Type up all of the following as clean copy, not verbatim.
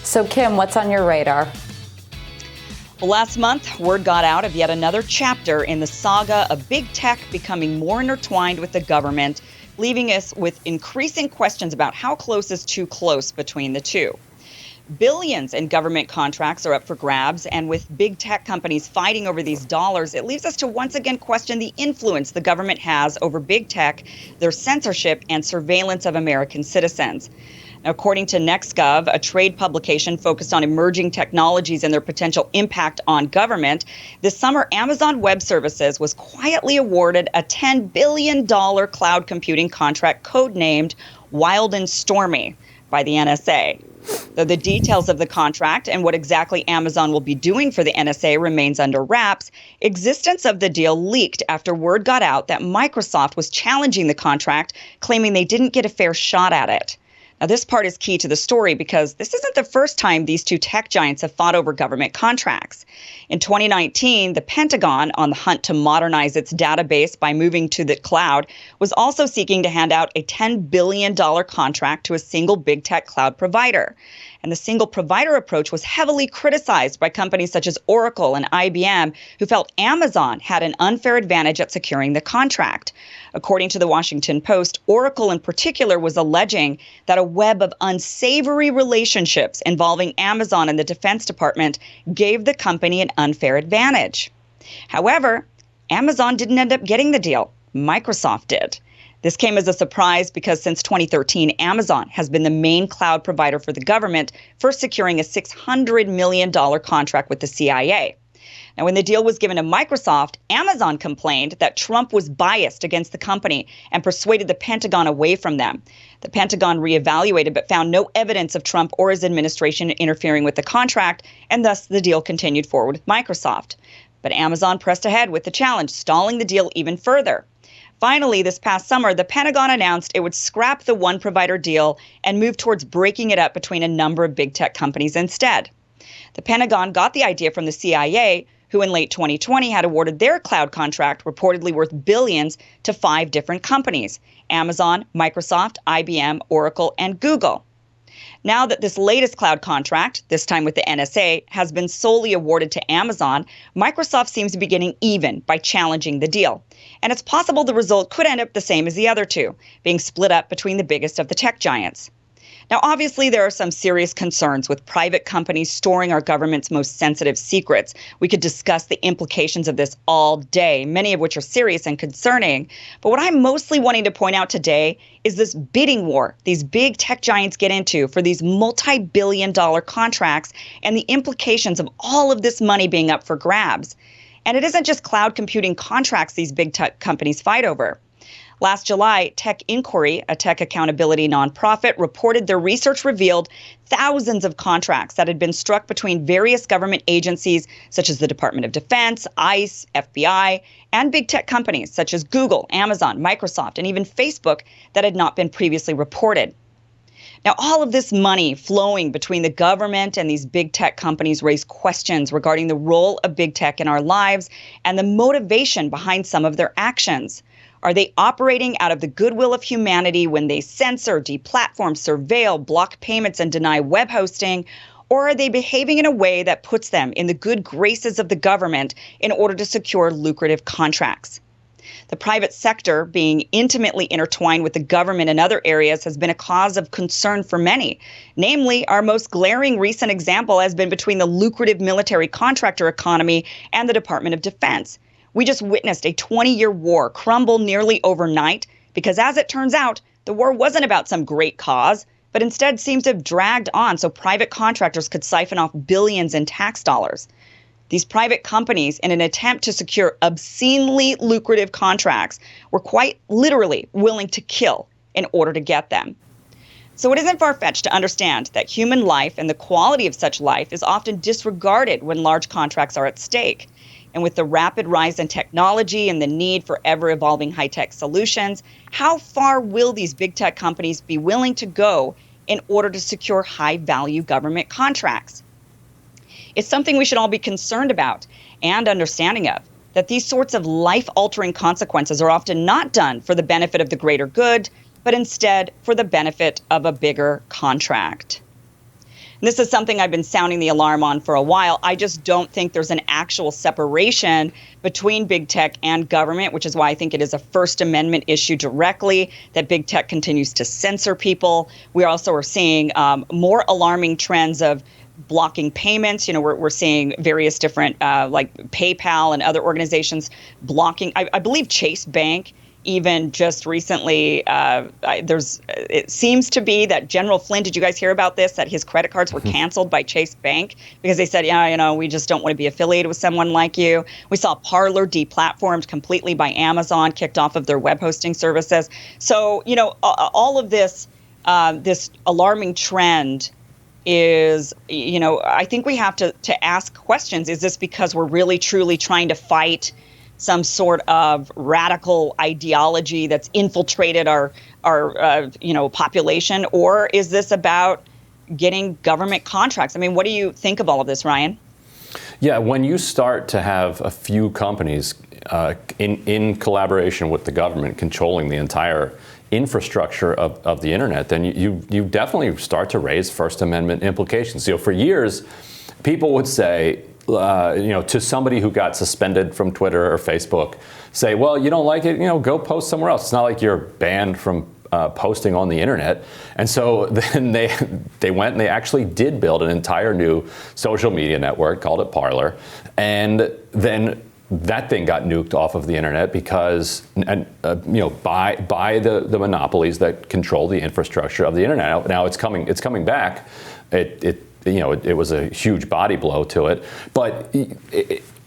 So Kim, what's on your radar? Well, last month, word got out of yet another chapter in the saga of big tech becoming more intertwined with the government, leaving us with increasing questions about how close is too close between the two. Billions in government contracts are up for grabs, and with big tech companies fighting over these dollars, it leaves us to once again question the influence the government has over big tech, their censorship, and surveillance of American citizens. According to NextGov, a trade publication focused on emerging technologies and their potential impact on government, this summer Amazon Web Services was quietly awarded a $10 billion cloud computing contract codenamed Wild and Stormy by the NSA. Though the details of the contract and what exactly Amazon will be doing for the NSA remains under wraps, existence of the deal leaked after word got out that Microsoft was challenging the contract, claiming they didn't get a fair shot at it. Now, this part is key to the story because this isn't the first time these two tech giants have fought over government contracts. In 2019, the Pentagon, on the hunt to modernize its database by moving to the cloud, was also seeking to hand out a $10 billion contract to a single big tech cloud provider. And the single provider approach was heavily criticized by companies such as Oracle and IBM, who felt Amazon had an unfair advantage at securing the contract. According to the Washington Post, Oracle in particular was alleging that a web of unsavory relationships involving Amazon and the Defense Department gave the company an unfair advantage. However, Amazon didn't end up getting the deal. Microsoft did. This came as a surprise because since 2013, Amazon has been the main cloud provider for the government, first securing a $600 million contract with the CIA. Now, when the deal was given to Microsoft, Amazon complained that Trump was biased against the company and persuaded the Pentagon away from them. The Pentagon reevaluated but found no evidence of Trump or his administration interfering with the contract, and thus the deal continued forward with Microsoft. But Amazon pressed ahead with the challenge, stalling the deal even further. Finally, this past summer, the Pentagon announced it would scrap the one-provider deal and move towards breaking it up between a number of big tech companies instead. The Pentagon got the idea from the CIA, who in late 2020 had awarded their cloud contract, reportedly worth billions, to 5 different companies: Amazon, Microsoft, IBM, Oracle, and Google. Now that this latest cloud contract, this time with the NSA, has been solely awarded to Amazon, Microsoft seems to be getting even by challenging the deal. And it's possible the result could end up the same as the other two, being split up between the biggest of the tech giants. Now, obviously, there are some serious concerns with private companies storing our government's most sensitive secrets. We could discuss the implications of this all day, many of which are serious and concerning. But what I'm mostly wanting to point out today is this bidding war these big tech giants get into for these multi-billion-dollar contracts and the implications of all of this money being up for grabs. And it isn't just cloud computing contracts these big tech companies fight over. Last July, Tech Inquiry, a tech accountability nonprofit, reported their research revealed thousands of contracts that had been struck between various government agencies such as the Department of Defense, ICE, FBI, and big tech companies such as Google, Amazon, Microsoft, and even Facebook that had not been previously reported. Now, all of this money flowing between the government and these big tech companies raise questions regarding the role of big tech in our lives and the motivation behind some of their actions. Are they operating out of the goodwill of humanity when they censor, deplatform, surveil, block payments, and deny web hosting? Or are they behaving in a way that puts them in the good graces of the government in order to secure lucrative contracts? The private sector being intimately intertwined with the government in other areas has been a cause of concern for many. Namely, our most glaring recent example has been between the lucrative military contractor economy and the Department of Defense. We just witnessed a 20-year war crumble nearly overnight because, as it turns out, the war wasn't about some great cause, but instead seems to have dragged on so private contractors could siphon off billions in tax dollars. These private companies, in an attempt to secure obscenely lucrative contracts, were quite literally willing to kill in order to get them. So it isn't far-fetched to understand that human life and the quality of such life is often disregarded when large contracts are at stake. And with the rapid rise in technology and the need for ever-evolving high-tech solutions, how far will these big tech companies be willing to go in order to secure high-value government contracts? It's something we should all be concerned about and understanding of, that these sorts of life-altering consequences are often not done for the benefit of the greater good, but instead for the benefit of a bigger contract. And this is something I've been sounding the alarm on for a while. I just don't think there's an actual separation between big tech and government, which is why I think it is a First Amendment issue directly, that big tech continues to censor people. We also are seeing more alarming trends of blocking payments. We're seeing various different like PayPal and other organizations blocking. I believe Chase Bank even just recently, it seems to be that General Flynn, did you guys hear about this, that his credit cards were canceled by Chase Bank because they said, we just don't want to be affiliated with someone like you. We saw Parler deplatformed completely by Amazon, kicked off of their web hosting services. So, all of this, this alarming trend is, I think we have to ask questions. Is this because we're really, truly trying to fight some sort of radical ideology that's infiltrated our population, or is this about getting government contracts? I mean, what do you think of all of this, Ryan? Yeah, when you start to have a few companies in collaboration with the government controlling the entire infrastructure of the internet, then you definitely start to raise First Amendment implications. For years, people would say, to somebody who got suspended from Twitter or Facebook, say, well, you don't like it, go post somewhere else. It's not like you're banned from posting on the internet. And so then they went and they actually did build an entire new social media network, called it Parler. And then that thing got nuked off of the internet because, by the monopolies that control the infrastructure of the internet. Now it's coming back. It was a huge body blow to it, but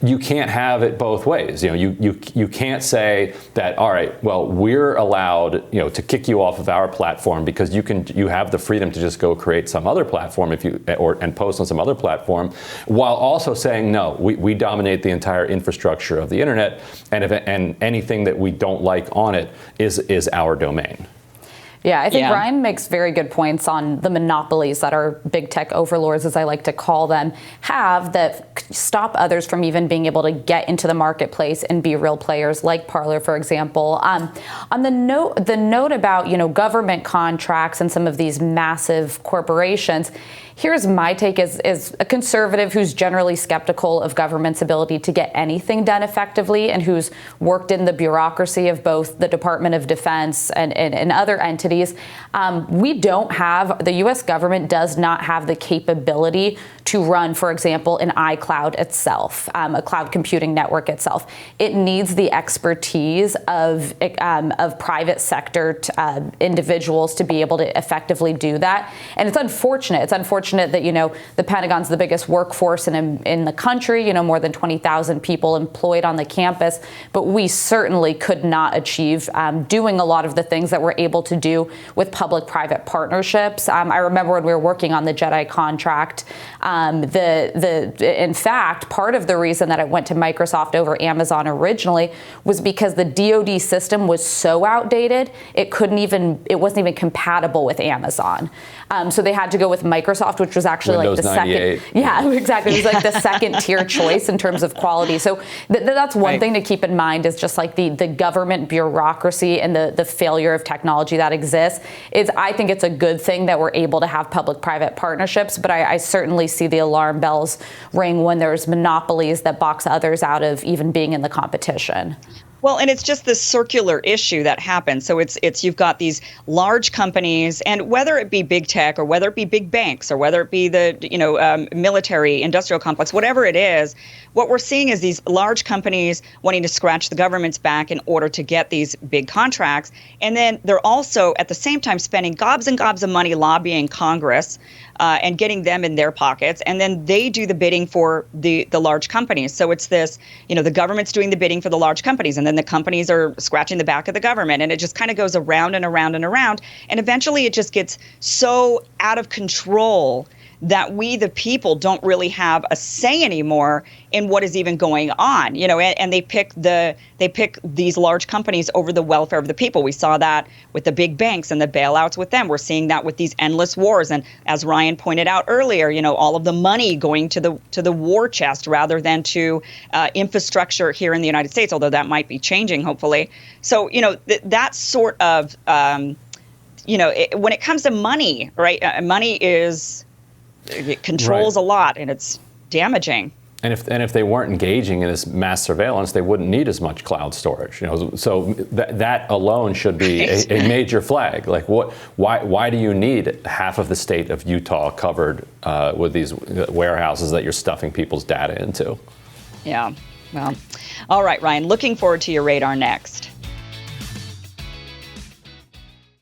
you can't have it both ways. You can't say that, all right, well, we're allowed, to kick you off of our platform because you have the freedom to just go create some other platform and post on some other platform, while also saying, no, we dominate the entire infrastructure of the internet, and anything that we don't like on it is our domain. Yeah, I think Ryan makes very good points on the monopolies that our big tech overlords, as I like to call them, have that stop others from even being able to get into the marketplace and be real players, like Parler, for example. On the note about government contracts and some of these massive corporations, here's my take as a conservative who's generally skeptical of government's ability to get anything done effectively and who's worked in the bureaucracy of both the Department of Defense and other entities. The U.S. government does not have the capability to run, for example, an iCloud itself, a cloud computing network itself. It needs the expertise of private sector individuals to be able to effectively do that. And it's unfortunate. It's unfortunate that, the Pentagon's the biggest workforce in the country, more than 20,000 people employed on the campus. But we certainly could not achieve doing a lot of the things that we're able to do with public-private partnerships. I remember when we were working on the JEDI contract, in fact, part of the reason that it went to Microsoft over Amazon originally was because the DOD system was so outdated, it wasn't even compatible with Amazon. So they had to go with Microsoft, which was actually Windows like the 98. second. Yeah, exactly. It was like the second tier choice in terms of quality. So that's one thing to keep in mind, is just like the government bureaucracy and the failure of technology that exists. I think it's a good thing that we're able to have public-private partnerships, but I certainly see the alarm bells ring when there's monopolies that box others out of even being in the competition. Well, and it's just this circular issue that happens. So it's you've got these large companies, and whether it be big tech or whether it be big banks or whether it be the military industrial complex, whatever it is, what we're seeing is these large companies wanting to scratch the government's back in order to get these big contracts, and then they're also at the same time spending gobs and gobs of money lobbying Congress and getting them in their pockets, and then they do the bidding for the large companies. So it's this, the government's doing the bidding for the large companies, and then the companies are scratching the back of the government, and it just kind of goes around and around and around, and eventually it just gets so out of control that we, the people, don't really have a say anymore in what is even going on, and they pick these large companies over the welfare of the people. We saw that with the big banks and the bailouts with them. We're seeing that with these endless wars. And as Ryan pointed out earlier, all of the money going to the war chest rather than to infrastructure here in the United States, although that might be changing, hopefully. So, that sort of, when it comes to money, right, money is it controls a lot, and it's damaging. And if they weren't engaging in this mass surveillance, they wouldn't need as much cloud storage. So that alone should be a major flag. Like, why do you need half of the state of Utah covered with these warehouses that you're stuffing people's data into? Yeah. Well, all right, Ryan. Looking forward to your radar next.